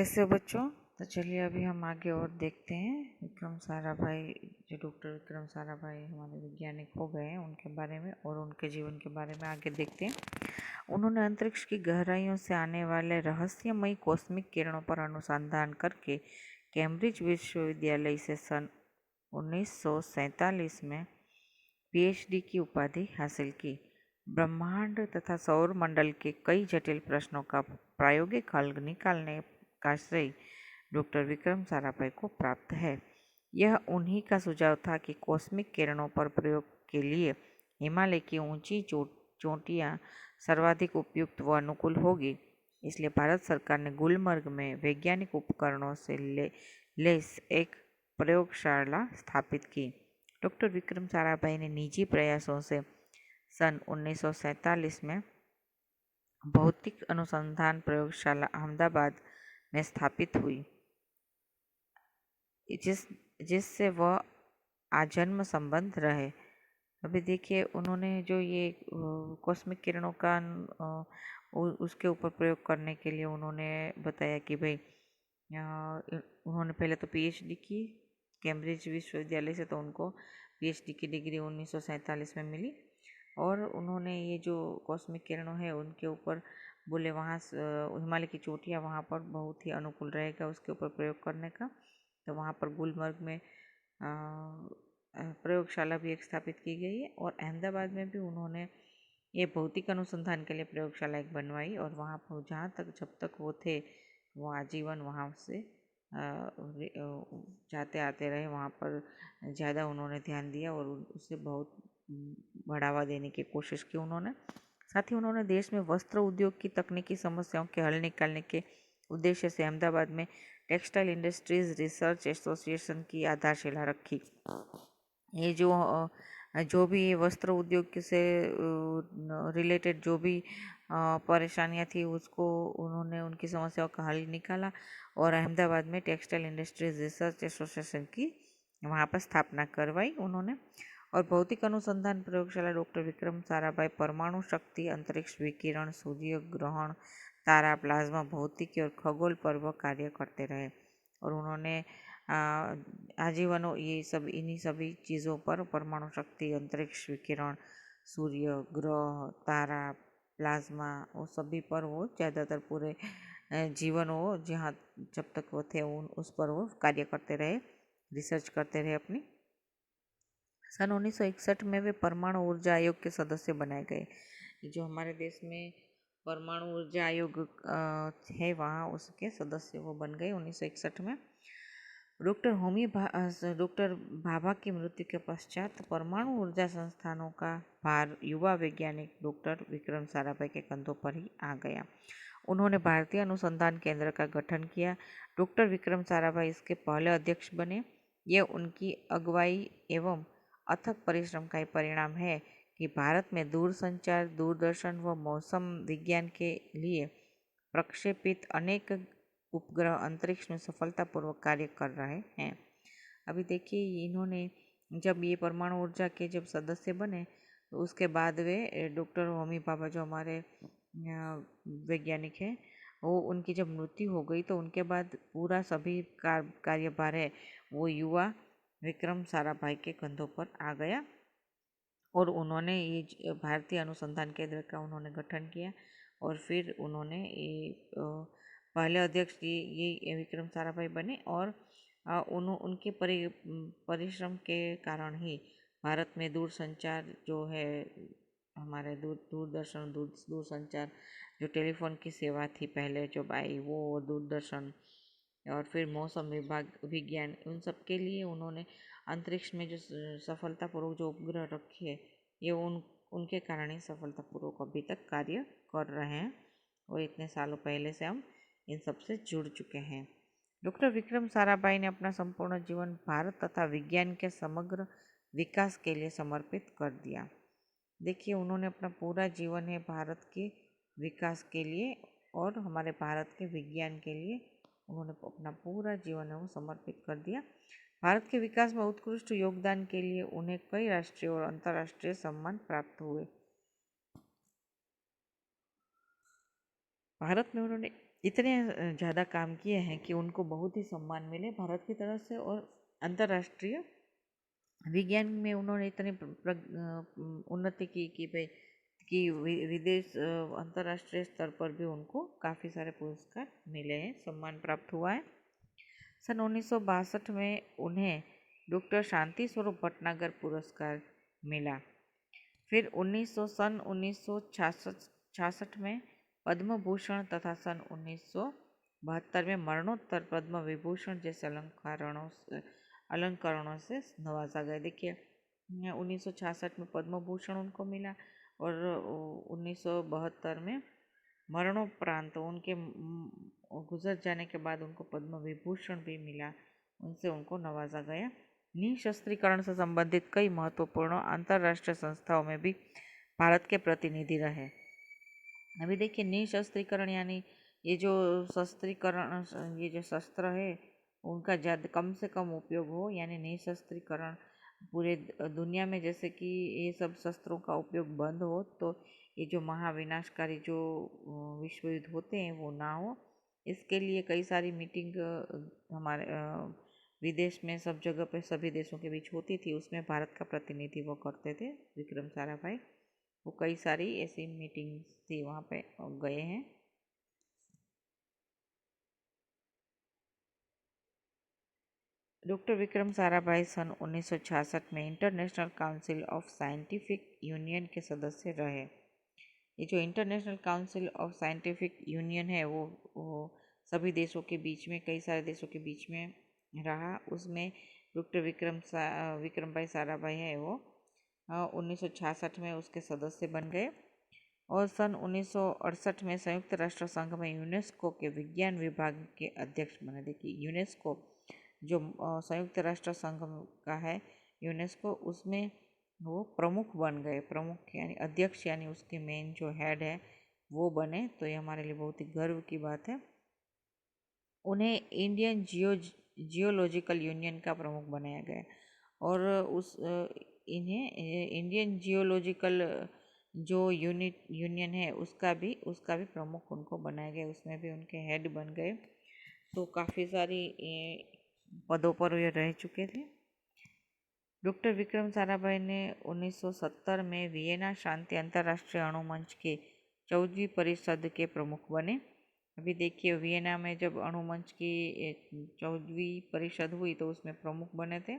कैसे हो बच्चों। तो चलिए अभी हम आगे और देखते हैं विक्रम साराभाई, जो डॉक्टर विक्रम साराभाई हमारे वैज्ञानिक हो गए हैं उनके बारे में और उनके जीवन के बारे में आगे देखते हैं। उन्होंने अंतरिक्ष की गहराइयों से आने वाले रहस्यमयी कॉस्मिक किरणों पर अनुसंधान करके कैम्ब्रिज विश्वविद्यालय से सन 1947 में पीएचडी की उपाधि हासिल की। ब्रह्मांड तथा सौर मंडल के कई जटिल प्रश्नों का प्रायोगिक हल निकालने का श्रेय डॉक्टर विक्रम साराभाई को प्राप्त है। यह उन्हीं का सुझाव था कि कॉस्मिक किरणों पर प्रयोग के लिए हिमालय की ऊंची चोटियां सर्वाधिक उपयुक्त व अनुकूल होगी। इसलिए भारत सरकार ने गुलमर्ग में वैज्ञानिक उपकरणों से लेस एक प्रयोगशाला स्थापित की। डॉक्टर विक्रम साराभाई ने निजी प्रयासों से सन 1947 में भौतिक अनुसंधान प्रयोगशाला अहमदाबाद में स्थापित हुई, जिससे वह आजन्म संबंध रहे। अभी देखिए उन्होंने जो ये कॉस्मिक किरणों का उसके ऊपर प्रयोग करने के लिए उन्होंने बताया कि भाई उन्होंने पहले तो पीएचडी की कैम्ब्रिज विश्वविद्यालय से, तो उनको पीएचडी की डिग्री 1947 में मिली। और उन्होंने ये जो कॉस्मिक किरणों है उनके ऊपर बोले वहाँ हिमालय की चोटियाँ वहाँ पर बहुत ही अनुकूल रहेगा उसके ऊपर प्रयोग करने का। तो वहाँ पर गुलमर्ग में प्रयोगशाला भी एक स्थापित की गई है और अहमदाबाद में भी उन्होंने ये भौतिक अनुसंधान के लिए प्रयोगशाला एक बनवाई। और वहाँ पर जहाँ तक जब तक वो थे वो आजीवन वहाँ से जाते आते रहे। वहाँ पर ज़्यादा उन्होंने ध्यान दिया और उसे बहुत बढ़ावा देने की कोशिश की उन्होंने। साथ ही उन्होंने देश में वस्त्र उद्योग की तकनीकी समस्याओं के हल निकालने के उद्देश्य से अहमदाबाद में टेक्सटाइल इंडस्ट्रीज रिसर्च एसोसिएशन की आधारशिला रखी। ये जो भी वस्त्र उद्योग से रिलेटेड जो भी परेशानियां थी उसको उन्होंने उनकी समस्याओं का हल निकाला और अहमदाबाद में टेक्सटाइल इंडस्ट्रीज रिसर्च एसोसिएशन की वहाँ पर स्थापना करवाई उन्होंने। और भौतिक अनुसंधान प्रयोगशाला डॉक्टर विक्रम साराभाई परमाणु शक्ति, अंतरिक्ष विकिरण, सूर्य ग्रहण, तारा, प्लाज्मा, भौतिकी और खगोल पर वह कार्य करते रहे। और उन्होंने आजीवन इन्हीं सभी चीज़ों पर, परमाणु शक्ति, अंतरिक्ष विकिरण, सूर्य ग्रह, तारा, प्लाज्मा, वो सभी पर वो ज़्यादातर पूरे जीवन वो जहाँ जब तक वो थे उस पर वो कार्य करते रहे, रिसर्च करते रहे अपनी। सन 1961 में वे परमाणु ऊर्जा आयोग के सदस्य बनाए गए। जो हमारे देश में परमाणु ऊर्जा आयोग है वहाँ उसके सदस्य वो बन गए 1961 में। डॉक्टर भाभा की मृत्यु के पश्चात परमाणु ऊर्जा संस्थानों का भार युवा वैज्ञानिक डॉक्टर विक्रम साराभाई के कंधों पर ही आ गया। उन्होंने भारतीय अनुसंधान केंद्र का गठन किया। डॉक्टर विक्रम साराभाई इसके पहले अध्यक्ष बने। यह उनकी अगुवाई एवं अथक परिश्रम का ही परिणाम है कि भारत में दूरसंचार, दूरदर्शन व मौसम विज्ञान के लिए प्रक्षेपित अनेक उपग्रह अंतरिक्ष में सफलतापूर्वक कार्य कर रहे हैं। अभी देखिए इन्होंने जब ये परमाणु ऊर्जा के जब सदस्य बने तो उसके बाद वे डॉक्टर होमी भाभा जो हमारे वैज्ञानिक हैं वो उनकी जब मृत्यु हो गई तो उनके बाद पूरा सभी कार्यभार है वो युवा विक्रम साराभाई के कंधों पर आ गया। और उन्होंने ये भारतीय अनुसंधान केंद्र का उन्होंने गठन किया और फिर उन्होंने ये पहले अध्यक्ष ये विक्रम साराभाई बने। और उनके परिश्रम के कारण ही भारत में दूरसंचार जो है हमारे दूरदर्शन दूरसंचार जो टेलीफोन की सेवा थी पहले जो आई वो दूरदर्शन और फिर मौसम विज्ञान उन सब के लिए उन्होंने अंतरिक्ष में जो सफलतापूर्वक जो उपग्रह रखे है ये उनके कारण ही सफलतापूर्वक अभी तक कार्य कर रहे हैं और इतने सालों पहले से हम इन सब से जुड़ चुके हैं। डॉक्टर विक्रम साराभाई ने अपना संपूर्ण जीवन भारत तथा विज्ञान के समग्र विकास के लिए समर्पित कर दिया। देखिए उन्होंने अपना पूरा जीवन है भारत के विकास के लिए और हमारे भारत के विज्ञान के लिए उन्होंने अपना पूरा जीवन है वो समर्पित कर दिया। भारत के विकास में उत्कृष्ट योगदान के लिए उन्हें कई राष्ट्रीय और अंतर्राष्ट्रीय सम्मान प्राप्त हुए। भारत में उन्होंने इतने ज़्यादा काम किए हैं कि उनको बहुत ही सम्मान मिले भारत की तरफ से। और अंतर्राष्ट्रीय विज्ञान में उन्होंने इतनी उन्नति की कि भाई कि विदेश अंतर्राष्ट्रीय स्तर पर भी उनको काफ़ी सारे पुरस्कार मिले हैं, सम्मान प्राप्त हुआ है। सन 1962 में उन्हें डॉक्टर शांति स्वरूप भटनागर पुरस्कार मिला। फिर 1966 में पद्म भूषण तथा सन 1972 में मरणोत्तर पद्म विभूषण जैसे अलंकरणों से नवाजा गया। देखिए 1966 में पद्म भूषण उनको मिला और 1972 में मरणोपरांत उनके गुजर जाने के बाद उनको पद्म विभूषण भी मिला, उनसे उनको नवाजा गया। निशस्त्रीकरण से संबंधित कई महत्वपूर्ण अंतर्राष्ट्रीय संस्थाओं में भी भारत के प्रतिनिधि रहे। अभी देखिए निशस्त्रीकरण यानी ये जो शस्त्रीकरण, ये जो शस्त्र है उनका ज़्यादा कम से कम उपयोग हो, यानी निशस्त्रीकरण पूरे दुनिया में, जैसे कि ये सब शस्त्रों का उपयोग बंद हो तो ये जो महाविनाशकारी जो विश्व युद्ध होते हैं वो ना हो। इसके लिए कई सारी मीटिंग हमारे विदेश में सब जगह पे सभी देशों के बीच होती थी, उसमें भारत का प्रतिनिधित्व करते थे विक्रम साराभाई। वो कई सारी ऐसी मीटिंग्स थी वहाँ पे गए हैं। डॉक्टर विक्रम साराभाई सन 1966 में international council of scientific union के सदस्य रहे। ये जो international council of scientific union है वो सभी देशों के बीच में, कई सारे देशों के बीच में रहा। उसमें डॉक्टर विक्रम भाई साराभाई है वो 1966 में उसके सदस्य बन गए। और सन 1968 में संयुक्त राष्ट्र संघ में यूनेस्को के विज्ञान विभाग के अध्यक्ष बने। देखिए यूनेस्को जो संयुक्त राष्ट्र संघ का है यूनेस्को, उसमें वो प्रमुख बन गए। प्रमुख यानी अध्यक्ष, यानी उसके मेन जो हेड है वो बने, तो ये हमारे लिए बहुत ही गर्व की बात है। उन्हें इंडियन जियोलॉजिकल यूनियन का प्रमुख बनाया गया और इन्हें इंडियन जियोलॉजिकल जो यूनियन है उसका भी प्रमुख उनको बनाया गया, उसमें भी उनके हेड बन गए। तो काफ़ी सारी पदों पर ये रह चुके थे। डॉक्टर विक्रम साराभाई ने 1970 में वियना शांति अंतर्राष्ट्रीय अणु मंच के 14वीं परिषद के प्रमुख बने। अभी देखिए वियना में जब अणु मंच की 14वीं परिषद हुई तो उसमें प्रमुख बने थे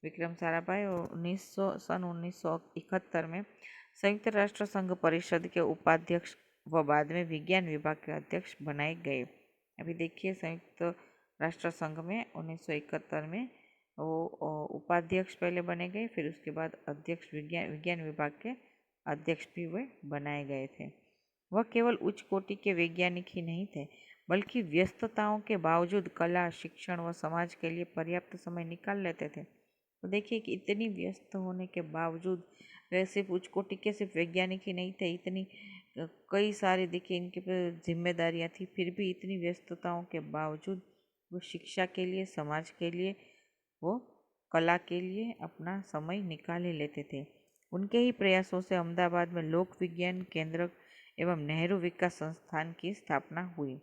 विक्रम साराभाई। और सन 1971 में संयुक्त राष्ट्र संघ परिषद के उपाध्यक्ष व बाद में विज्ञान विभाग के अध्यक्ष बनाए गए। अभी देखिए संयुक्त राष्ट्र संघ में 1971 में वो उपाध्यक्ष पहले बने गए, फिर उसके बाद अध्यक्ष विज्ञान विभाग के अध्यक्ष भी वे बनाए गए थे। वह केवल उच्च कोटि के वैज्ञानिक ही नहीं थे, बल्कि व्यस्तताओं के बावजूद कला, शिक्षण व समाज के लिए पर्याप्त समय निकाल लेते थे। तो देखिए कि इतनी व्यस्त होने के बावजूद वे सिर्फ उच्च कोटि के सिर्फ वैज्ञानिक ही नहीं थे, इतनी कई सारी देखिए इनके पर जिम्मेदारियां थी, फिर भी इतनी व्यस्तताओं के बावजूद वो शिक्षा के लिए, समाज के लिए, वो कला के लिए अपना समय निकाल ही लेते थे। उनके ही प्रयासों से अहमदाबाद में लोक विज्ञान केंद्र एवं नेहरू विकास संस्थान की स्थापना हुई।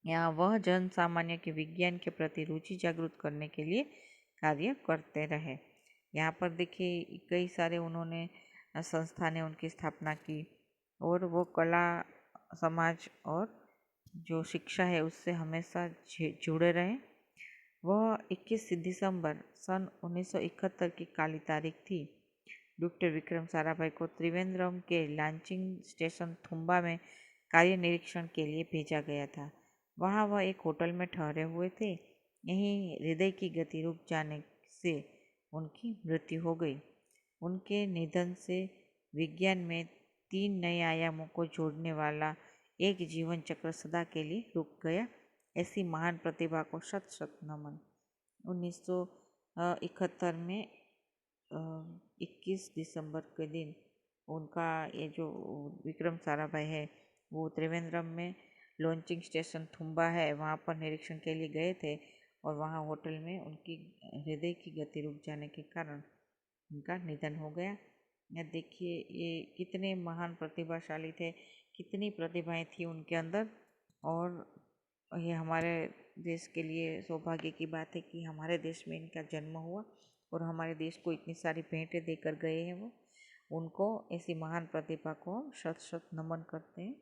यहाँ वह जन सामान्य के विज्ञान के प्रति रुचि जागृत करने के लिए कार्य करते रहे। यहाँ पर देखिए कई सारे उन्होंने संस्था ने उनकी स्थापना की और वो कला, समाज और जो शिक्षा है उससे हमेशा जुड़े रहे। वह 21 दिसंबर सन 1971 की काली तारीख थी। डॉक्टर विक्रम साराभाई को त्रिवेंद्रम के लॉन्चिंग स्टेशन थुम्बा में कार्य निरीक्षण के लिए भेजा गया था। वहाँ वह एक होटल में ठहरे हुए थे। यहीं हृदय की गति रुक जाने से उनकी मृत्यु हो गई। उनके निधन से विज्ञान में 3 नए आयामों को जोड़ने वाला एक जीवन चक्र सदा के लिए रुक गया। ऐसी महान प्रतिभा को शत शत नमन। 1971 में 21 दिसंबर के दिन उनका ये जो विक्रम साराभाई है वो त्रिवेंद्रम में लॉन्चिंग स्टेशन थुम्बा है वहाँ पर निरीक्षण के लिए गए थे और वहाँ होटल में उनकी हृदय की गति रुक जाने के कारण उनका निधन हो गया। या देखिए ये कितने महान प्रतिभाशाली थे, कितनी प्रतिभाएं थी उनके अंदर। और ये हमारे देश के लिए सौभाग्य की बात है कि हमारे देश में इनका जन्म हुआ और हमारे देश को इतनी सारी भेंटें देकर गए हैं वो। उनको ऐसी महान प्रतिभा को हम शत शत नमन करते हैं।